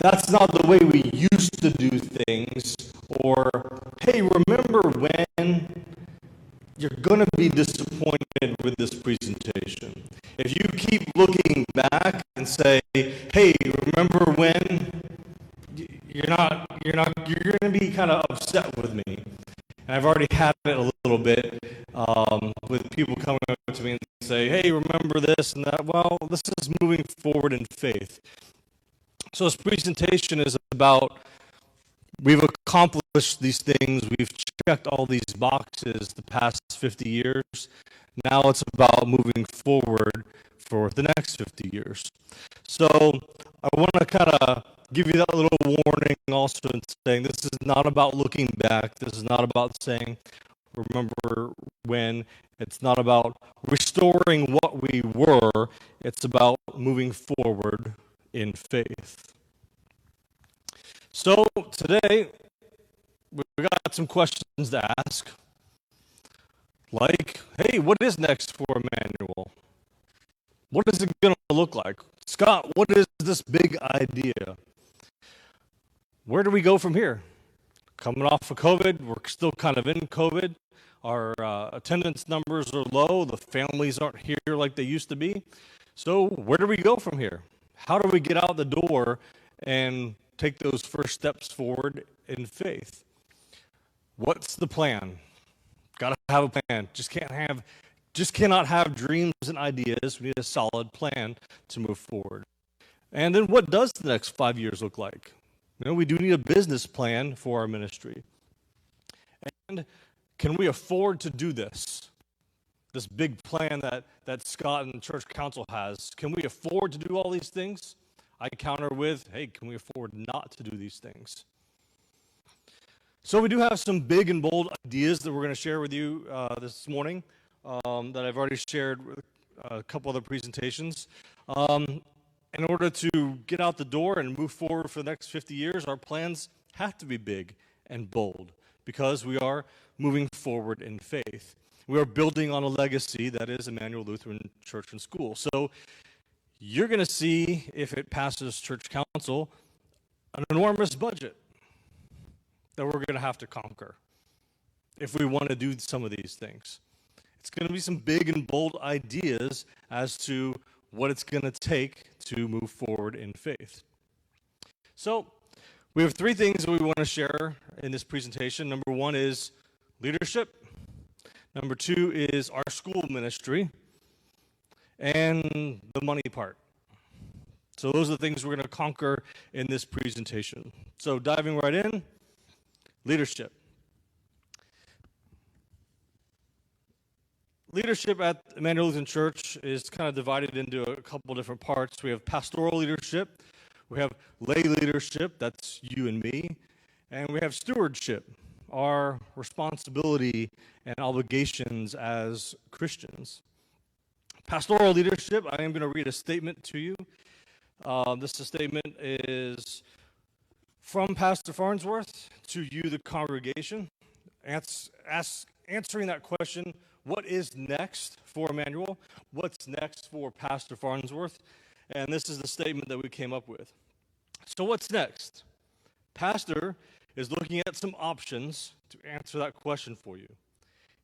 That's not the way we used to do things. Or, hey, remember when? You're going to be disappointed with this presentation. If you keep looking back and say, hey, remember when? You're going to be kind of upset with me. And I've already had it a little bit with people coming up to me and say, hey, remember this and that. Well, this is moving forward in faith. So this presentation is about, we've accomplished these things, we've checked all these boxes the past 50 years. Now it's about moving forward for the next 50 years. So I want to kind of give you that little warning also in saying this is not about looking back. This is not about saying, remember when. It's not about restoring what we were. It's about moving forward in faith. So today, we got some questions to ask. Like, hey, what is next for Immanuel? What is it going to look like? Scott, what is this big idea? Where do we go from here? Coming off of COVID, we're still kind of in COVID. Our attendance numbers are low. The families aren't here like they used to be. So where do we go from here? How do we get out the door and take those first steps forward in faith? What's the plan? Got to have a plan. Just cannot have dreams and ideas. We need a solid plan to move forward. And then what does the next 5 years look like? We do need a business plan for our ministry. And can we afford to do this? This big plan that Scott and the church council has. Can we afford to do all these things? I counter with, hey, can we afford not to do these things? So we do have some big and bold ideas that we're going to share with you this morning that I've already shared with a couple other presentations. In order to get out the door and move forward for the next 50 years, our plans have to be big and bold because we are moving forward in faith. We are building on a legacy that is Immanuel Lutheran Church and School. So you're going to see, if it passes church council, an enormous budget that we're going to have to conquer if we want to do some of these things. It's going to be some big and bold ideas as to what it's going to take to move forward in faith. So we have three things that we want to share in this presentation. Number one is leadership. Number two is our school ministry. And the money part. So those are the things we're going to conquer in this presentation. So diving right in, leadership. Leadership at Immanuel Lutheran Church is kind of divided into a couple different parts. We have pastoral leadership, we have lay leadership, that's you and me, and we have stewardship, our responsibility and obligations as Christians. Pastoral leadership, I am going to read a statement to you. This statement is from Pastor Farnsworth to you, the congregation, answering that question, what is next for Immanuel? What's next for Pastor Farnsworth? And this is the statement that we came up with. So what's next? Pastor is looking at some options to answer that question for you.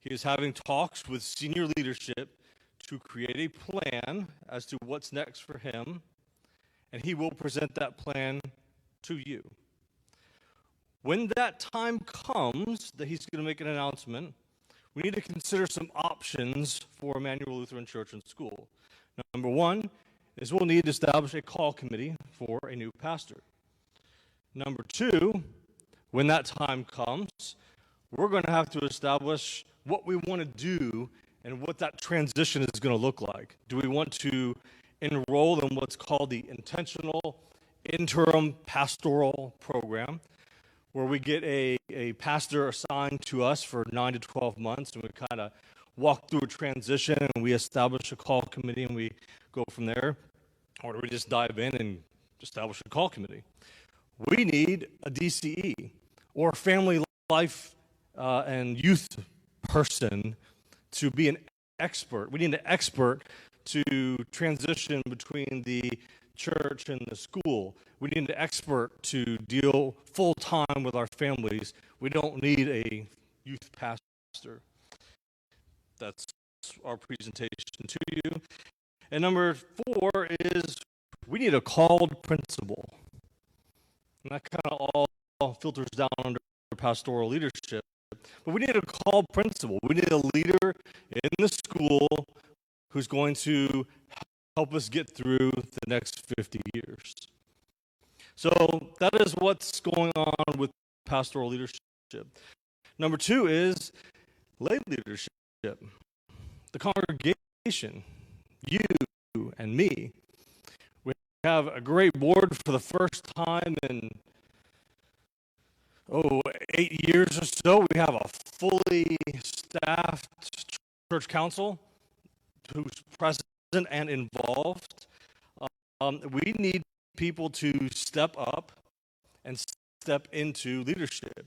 He is having talks with senior leadership to create a plan as to what's next for him, and he will present that plan to you. When that time comes that he's going to make an announcement, we need to consider some options for Immanuel Lutheran Church and School. Number one is we'll need to establish a call committee for a new pastor. Number two, when that time comes, we're going to have to establish what we want to do and what that transition is going to look like. Do we want to enroll in what's called the intentional interim pastoral program, where we get a pastor assigned to us for 9 to 12 months, and we kind of walk through a transition, and we establish a call committee, and we go from there? Or do we just dive in and establish a call committee? We need a DCE, or a family life and youth person to be an expert. We need an expert to transition between the church and the school. We need an expert to deal full time with our families. We don't need a youth pastor. That's our presentation to you. And number 4 is we need a called principal. And that kind of all filters down under pastoral leadership. But we need a called principal. We need a leader in the school who's going to help us get through the next 50 years. So that is what's going on with pastoral leadership. Number 2 is lay leadership. The congregation, you and me. We have a great board for the first time in 8 years or so. We have a fully staffed church council who's present and involved. We need people to step up and step into leadership.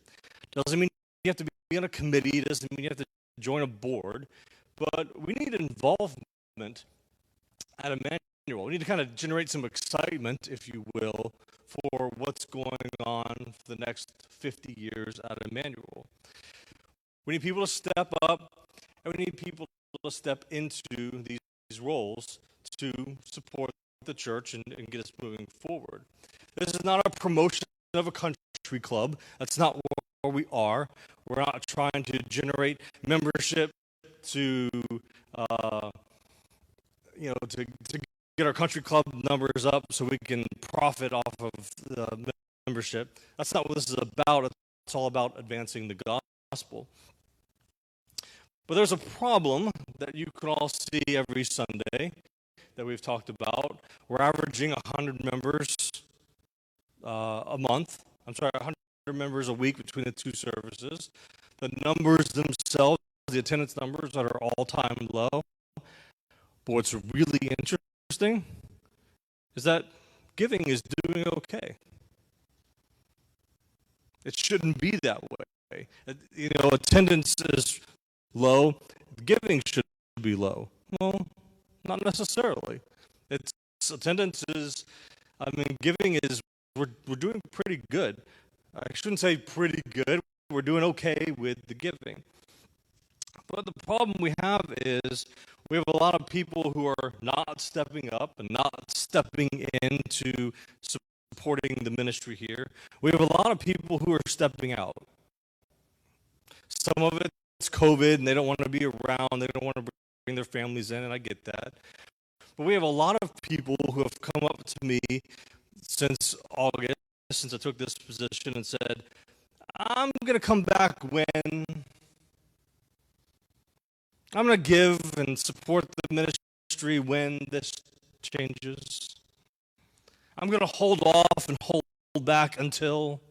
Doesn't mean you have to be on a committee, doesn't mean you have to join a board, but we need involvement at Immanuel. We need to kind of generate some excitement, if you will, for what's going on for the next 50 years at Immanuel. We need people to step up, and we need people to step into these roles to support the church and get us moving forward. This is not a promotion of a country club. That's not where we are. We're not trying to generate membership to get our country club numbers up so we can profit off of the membership. That's not what this is about. It's all about advancing the gospel. But there's a problem that you can all see every Sunday that we've talked about. We're averaging 100 members a month. 100 members a week between the 2 services. The numbers themselves, the attendance numbers that are all-time low. But what's really interesting is that giving is doing okay. It shouldn't be that way. Attendance is low. Giving should be low. Well, not necessarily. Giving is, we're doing pretty good. I shouldn't say pretty good. We're doing okay with the giving. But the problem we have is we have a lot of people who are not stepping up and not stepping into supporting the ministry here. We have a lot of people who are stepping out. Some of it's COVID and they don't want to be around. They don't want to bring their families in, and I get that. But we have a lot of people who have come up to me since August, since I took this position, and said, I'm going to come back when I'm going to give and support the ministry when this changes. I'm going to hold off and hold back until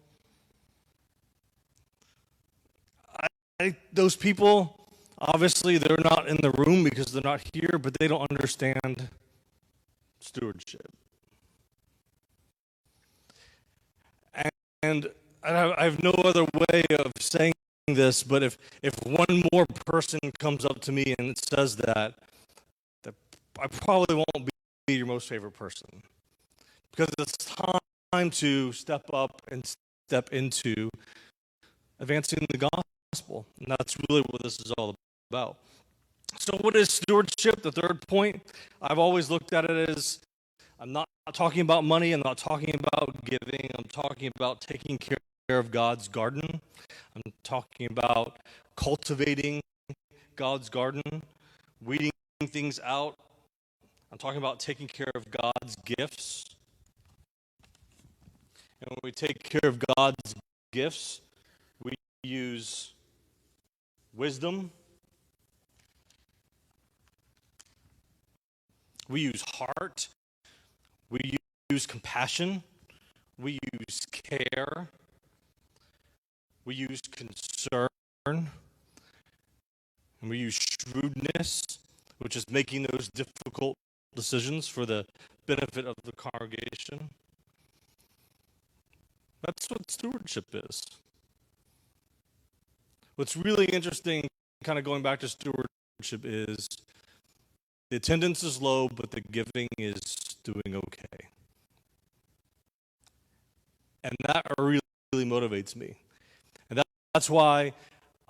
those people, obviously, they're not in the room because they're not here, but they don't understand stewardship. And I have no other way of saying this, but if one more person comes up to me and says that I probably won't be your most favorite person. Because it's time to step up and step into advancing the gospel. And that's really what this is all about. So what is stewardship? The third point, I've always looked at it as, I'm not talking about money, I'm not talking about giving, I'm talking about taking care of God's garden. I'm talking about cultivating God's garden, weeding things out. I'm talking about taking care of God's gifts. And when we take care of God's gifts, we use wisdom, we use heart, we use compassion, we use care, we use concern, and we use shrewdness, which is making those difficult decisions for the benefit of the congregation. That's what stewardship is. What's really interesting, kind of going back to stewardship, is the attendance is low, but the giving is doing okay. And that really, really motivates me. And that's why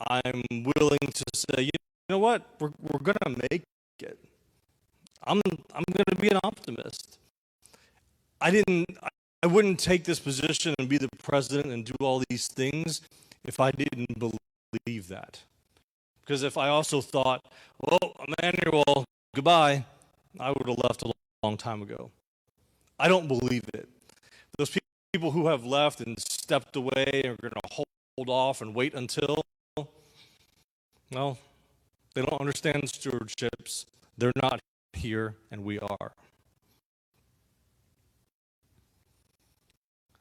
I'm willing to say, you know what, we're going to make it. I'm going to be an optimist. I wouldn't take this position and be the president and do all these things if I didn't believe that. Because if I also thought, well, Immanuel, goodbye, I would have left a long time ago. I don't believe it. Those people who have left and stepped away are going to hold off and wait until, well, they don't understand stewardships. They're not here, and we are.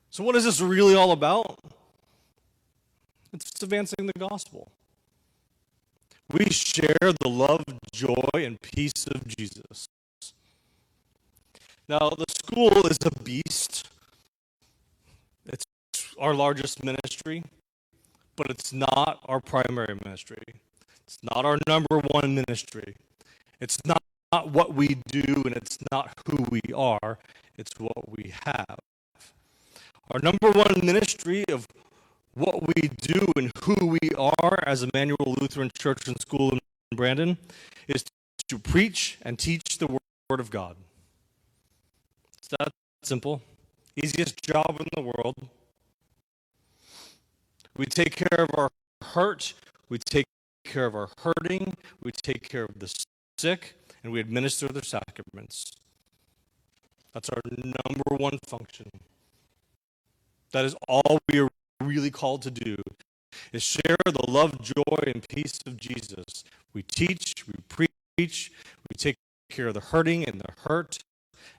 So what is this really all about? It's advancing the gospel. We share the love, joy, and peace of Jesus. Now, the school is a beast. It's our largest ministry, but it's not our primary ministry. It's not our number one ministry. It's not what we do, and it's not who we are. It's what we have. Our number one ministry of what we do and who we are as Immanuel Lutheran Church and School in Brandon is to preach and teach the Word of God. It's that simple. Easiest job in the world. We take care of our hurt. We take care of our hurting. We take care of the sick, and we administer the sacraments. That's our number one function. That is all we are really called to do, is share the love, joy, and peace of Jesus. We teach, we preach, we take care of the hurting and the hurt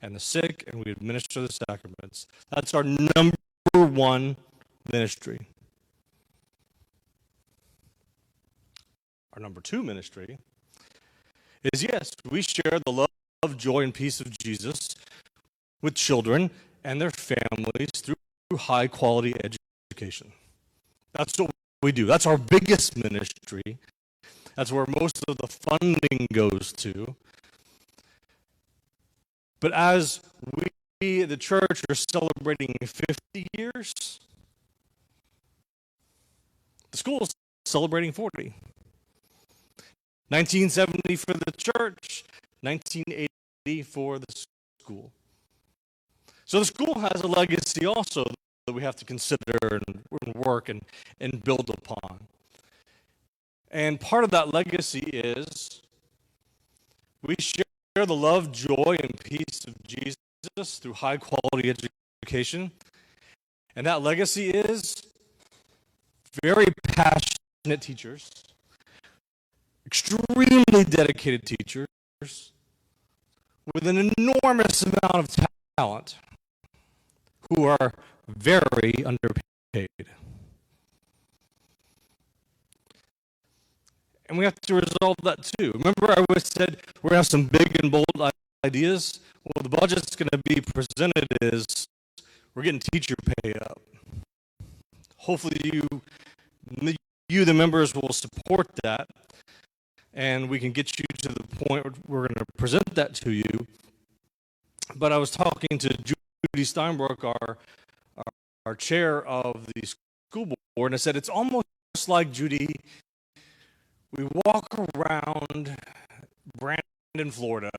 and the sick, and we administer the sacraments. That's our number one ministry. Our number two ministry is, yes, we share the love, joy, and peace of Jesus with children and their families through high-quality education. That's what we do. That's our biggest ministry. That's where most of the funding goes to. But as we, the church, are celebrating 50 years, the school is celebrating 40. 1970 for the church, 1980 for the school. So the school has a legacy also that we have to consider and work and build upon. And part of that legacy is we share the love, joy, and peace of Jesus through high-quality education. And that legacy is very passionate teachers, extremely dedicated teachers with an enormous amount of talent who are very underpaid. And we have to resolve that too. Remember I always said we're going to have some big and bold ideas? Well, the budget's going to be presented is we're getting teacher pay up. Hopefully you, the members, will support that, and we can get you to the point where we're going to present that to you. But I was talking to Judy Steinbrook, our chair of the school board, and I said, it's almost like, Judy, we walk around Brandon, Florida,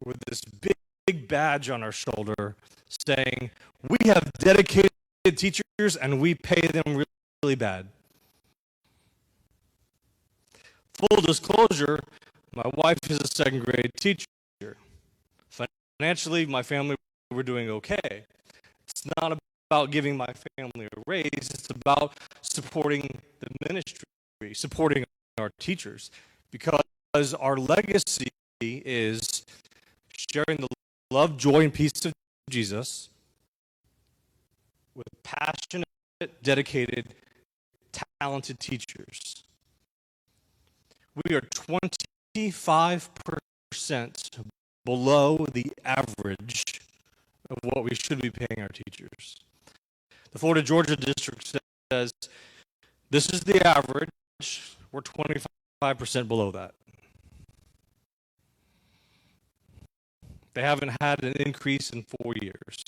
with this big badge on our shoulder saying, we have dedicated teachers and we pay them really, really bad. Full disclosure, my wife is a second grade teacher. Financially, my family, we're doing okay. It's not about giving my family a raise. It's about supporting the ministry, supporting our teachers, because our legacy is sharing the love, joy, and peace of Jesus with passionate, dedicated, talented teachers. We are 25% below the average of what we should be paying our teachers. The Florida Georgia District says this is the average. We're 25% below that. They haven't had an increase in 4 years.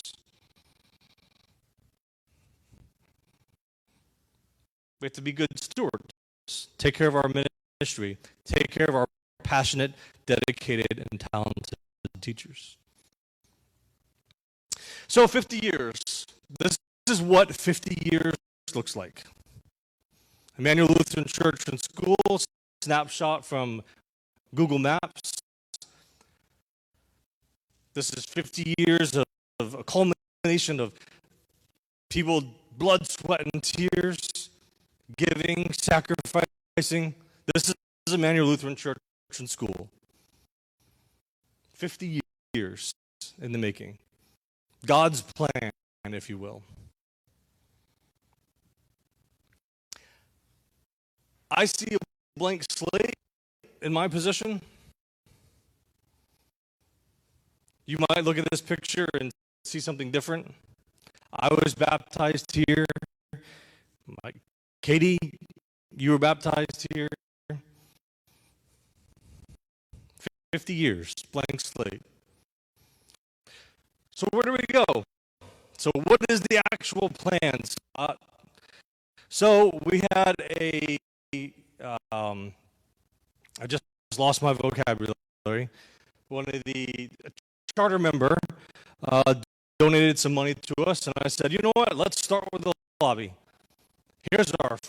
We have to be good stewards, take care of our ministry, take care of our passionate, dedicated, and talented teachers. So 50 years. This is what 50 years looks like. Immanuel Lutheran Church and School, snapshot from Google Maps. This is 50 years of a culmination of people, blood, sweat, and tears, giving, sacrificing. This is Immanuel Lutheran Church and School. 50 years in the making. God's plan, if you will. I see a blank slate in my position. You might look at this picture and see something different. I was baptized here. Katie, you were baptized here. 50 years, blank slate. So where do we go? So what is the actual plan? So we had I just lost my vocabulary. One of the charter member donated some money to us, and I said, you know what? Let's start with the lobby. Here's our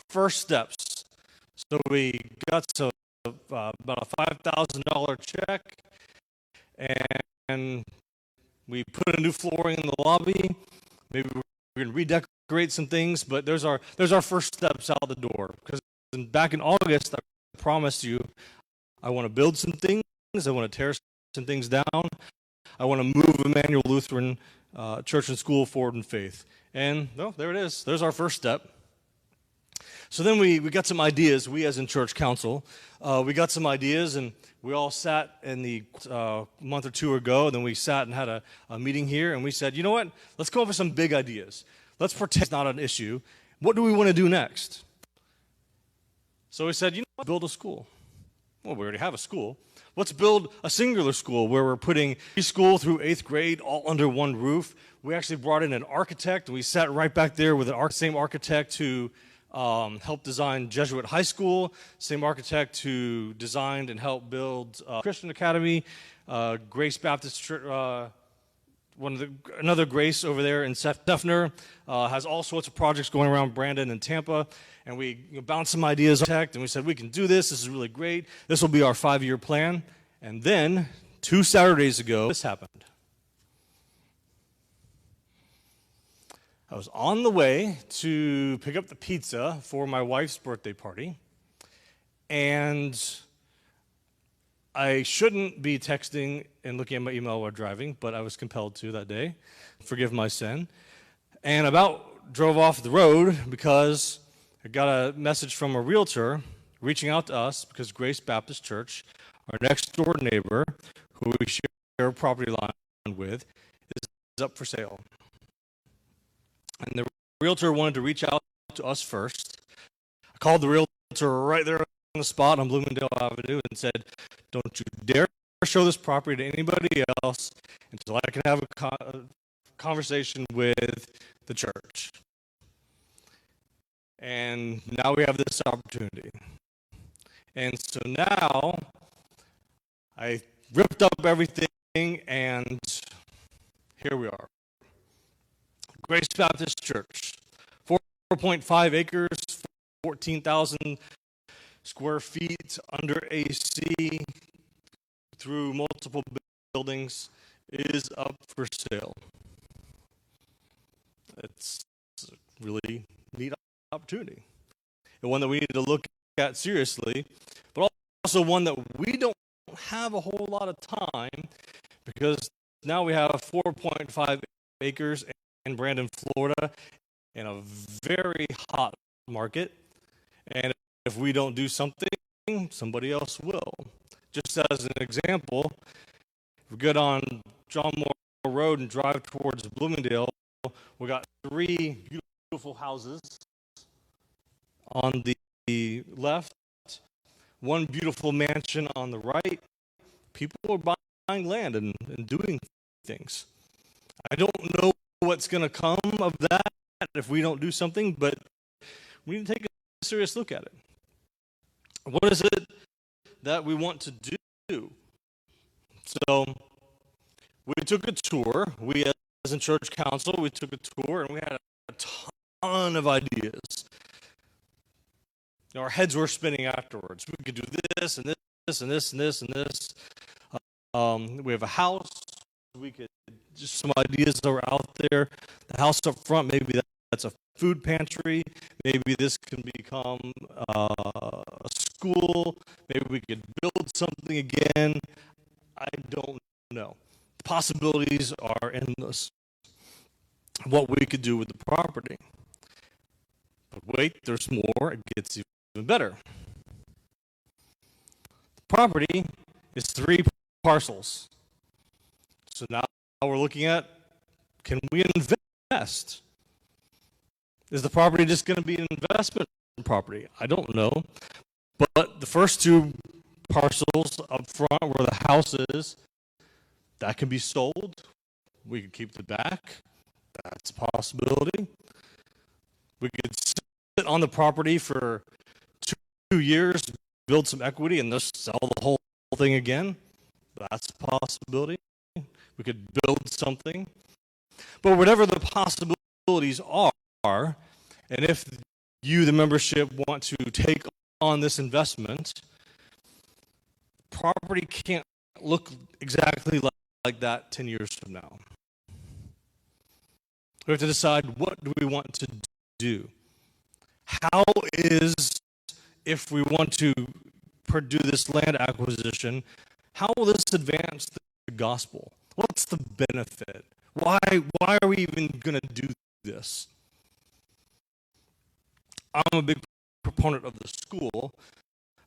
first steps. So we got about a $5,000 check, and we put a new flooring in the lobby. Maybe we're going to redecorate some things, but there's our first steps out the door. Because back in August, I promised you I want to build some things. I want to tear some things down. I want to move Immanuel Lutheran Church and School forward in faith. And, there it is. There's our first step. So then we got some ideas, we as in church council, we got some ideas, and we all sat in the month or two ago, and then we sat and had a meeting here, and we said, you know what, let's come up with some big ideas. Let's pretend it's not an issue. What do we want to do next? So we said, you know what, build a school. Well, we already have a school. Let's build a singular school where we're putting preschool through 8th grade all under one roof. We actually brought in an architect, and we sat right back there with the same architect who helped design Jesuit High School, same architect who designed and helped build Christian Academy, Grace Baptist Church, another Grace over there in Seth Defner, has all sorts of projects going around Brandon and Tampa, and we bounced some ideas on tech, and we said, we can do this is really great, this will be our 5-year plan. And then, 2 Saturdays ago, this happened. I was on the way to pick up the pizza for my wife's birthday party, and I shouldn't be texting and looking at my email while driving, but I was compelled to that day. Forgive my sin. And about drove off the road because I got a message from a realtor reaching out to us because Grace Baptist Church, our next door neighbor, who we share a property line with, is up for sale. And the realtor wanted to reach out to us first. I called the realtor right there on the spot on Bloomingdale Avenue and said, don't you dare show this property to anybody else until I can have a conversation with the church. And now we have this opportunity. And so now I ripped up everything, and here we are. Grace Baptist Church, 4.5 acres, 14,000 square feet under AC through multiple buildings, is up for sale. It's a really neat opportunity, and one that we need to look at seriously, but also one that we don't have a whole lot of time, because now we have 4.5 acres in Brandon, Florida, in a very hot market, and if we don't do something, somebody else will. Just as an example, if we get on John Moore Road and drive towards Bloomingdale, we got 3 beautiful houses on the left, 1 beautiful mansion on the right. People are buying land and doing things. I don't know what's going to come of that if we don't do something, but we need to take a serious look at it. What is it that we want to do? So we took a tour. We, as in church council, we took a tour, and we had a ton of ideas. Our heads were spinning afterwards. We could do this and this and this and this and this. We have a house. We could just some ideas that were out there. The house up front, maybe that's a food pantry. Maybe this can become a school. Maybe we could build something again. I don't know. The possibilities are endless. What we could do with the property. But wait, there's more. It gets even better. The property is 3 parcels. So now we're looking at, can we invest? Is the property just going to be an investment property? I don't know. But the first 2 parcels up front where the house is, that can be sold. We could keep the back. That's a possibility. We could sit on the property for 2 years, build some equity, and just sell the whole thing again. That's a possibility. We could build something. But whatever the possibilities are, and if you, the membership, want to take on this investment, property can't look exactly like that 10 years from now. We have to decide, what do we want to do? How is, if we want to do this land acquisition, how will this advance the gospel? What's the benefit? Why are we even going to do this? I'm a big proponent of the school.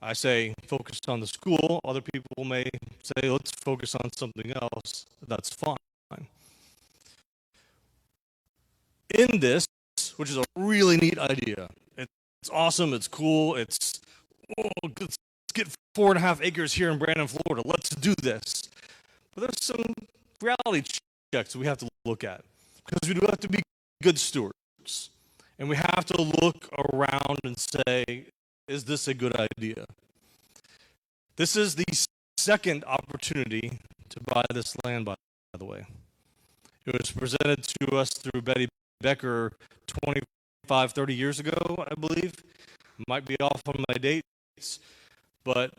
I say focus on the school. Other people may say let's focus on something else. That's fine. In this, which is a really neat idea, it's awesome, it's cool, let's get 4.5 acres here in Brandon, Florida. Let's do this. But there's some reality checks we have to look at, because we do have to be good stewards. And we have to look around and say, is this a good idea? This is the second opportunity to buy this land, by the way. It was presented to us through Betty Becker 25, 30 years ago, I believe. Might be off on my dates. But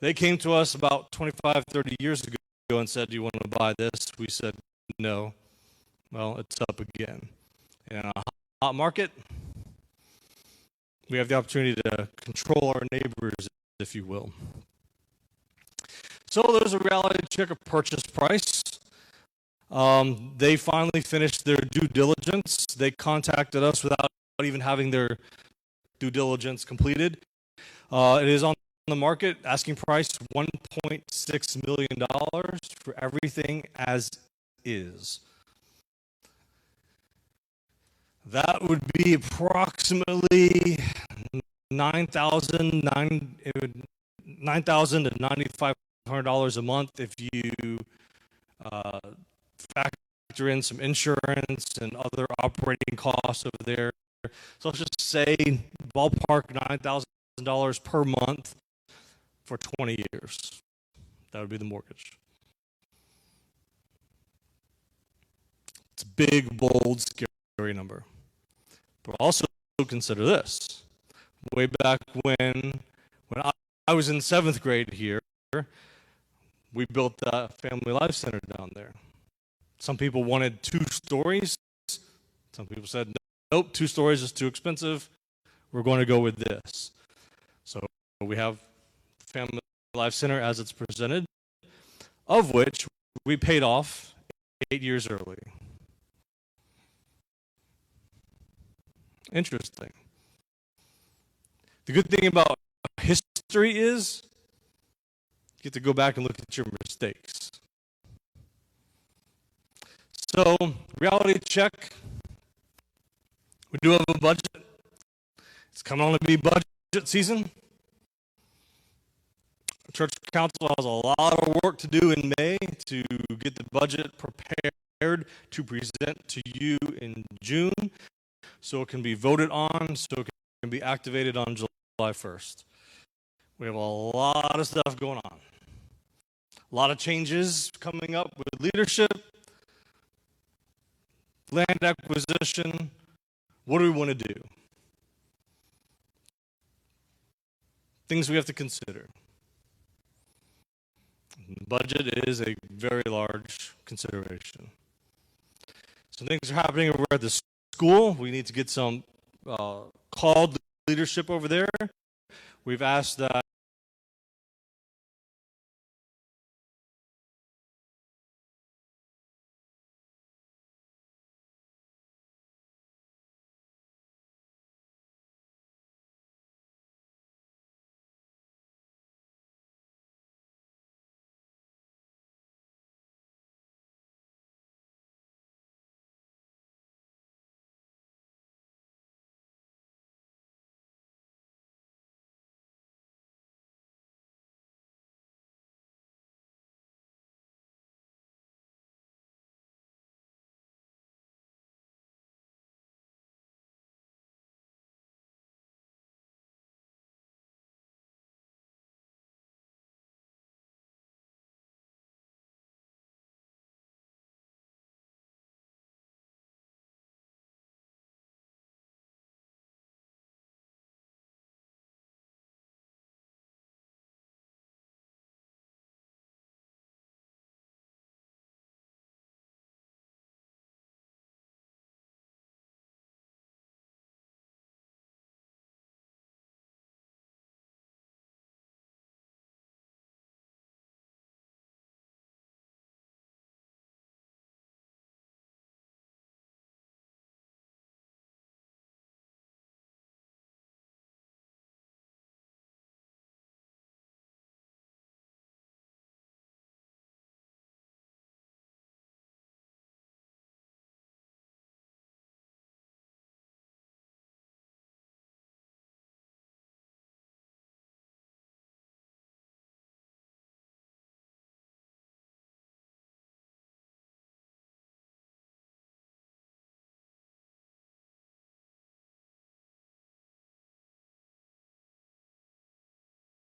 they came to us about 25, 30 years ago and said, do you want to buy this? We said, no. Well, it's up again. And a hot market, we have the opportunity to control our neighbors, if you will. So there's a reality check of purchase price. They finally finished their due diligence. They contacted us without even having their due diligence completed. It is on the market, asking price $1.6 million for everything as is. That would be approximately $9,000 to $9,500 a month if you factor in some insurance and other operating costs over there. So let's just say ballpark $9,000 per month for 20 years. That would be the mortgage. It's a big, bold, scary number. But also consider this. Way back when I was in 7th grade here, we built the Family Life Center down there. Some people wanted 2 stories. Some people said, nope, 2 stories is too expensive. We're going to go with this. So we have Family Life Center as it's presented, of which we paid off 8 years early. Interesting. The good thing about history is you get to go back and look at your mistakes. So, reality check. We do have a budget. It's coming on to be budget season. Church Council has a lot of work to do in May to get the budget prepared to present to you in June, so it can be voted on, so it can be activated on July 1st. We have a lot of stuff going on. A lot of changes coming up with leadership, land acquisition. What do we want to do? Things we have to consider. The budget is a very large consideration. So things are happening over at the school. We need to get some called leadership over there. We've asked that